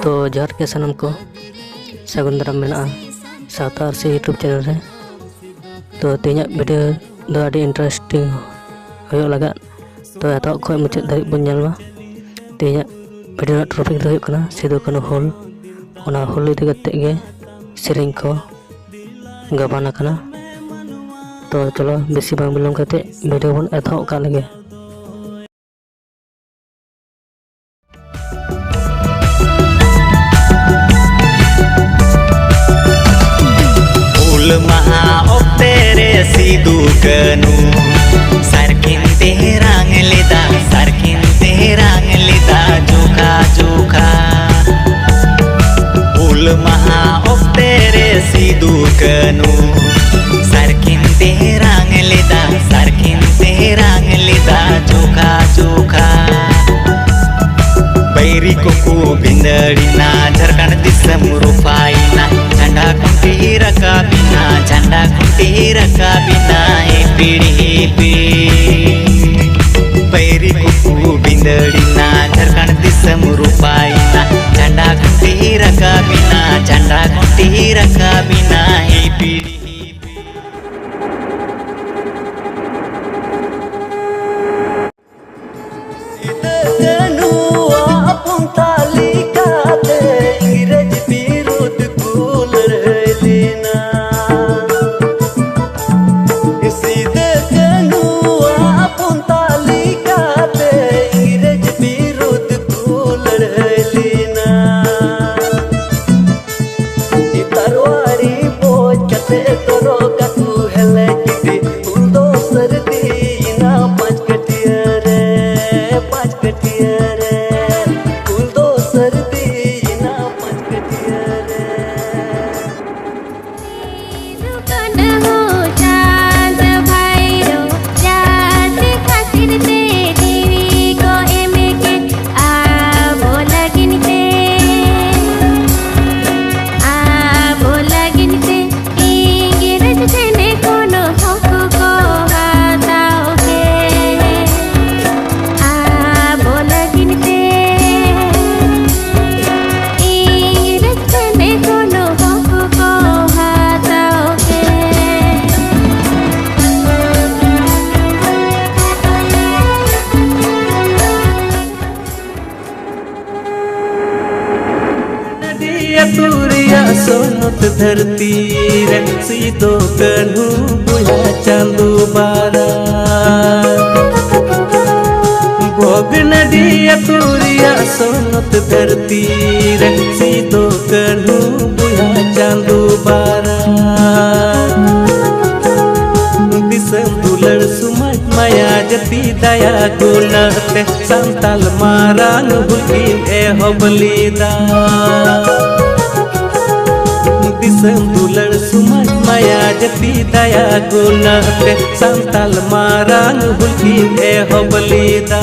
तो जोहार के सनम को सगुन दाराम मेना सावता आरसी यूट्यूब चैनल रे। तो तेज वीडियो दो आड़ी इंटरेस्टिंग हो लगा तो एतक खो मुचाद धारिज बन नेलमा। तेज वीडियो टॉपिक दो हुयुग कना सिदु कानु हुल, ओना हुल इदि कतेग गे सेरेñ को गाबान आकना। तो चलो बेसी बांग बिलम कते वीडियो बन एतक का लगे। महा तेरे सिदु कानु सारकिन तेरांग लिदा जोखा जोखा उल महा तेरे सिदु कानु सारकिन तेरांग लिदा जोखा जोखा बैरी को भिंदड़ीना झारखंड दिसम रुपाइना झंडा खुंटी रकाबिना हे पीढ़ी बैरी को भिंदड़ीना झारखंड दिसम रुपाइना झंडा खुंटी रकाबिना हे पीढ़ी। सोनत धरती रे सिदो कान्हू बुया चांदू बारा भोग नदिया तुरिया सोनत धरती रे सिदो कान्हू बुया चांदू बारा दिसम दुलर सुमज माया जती दया गुणते संताल मारांग हुकिन एहबलीदा दिसम दुलर सुमज माया जती दया गुणते संताल मारांग हुकिन एहबलीदा।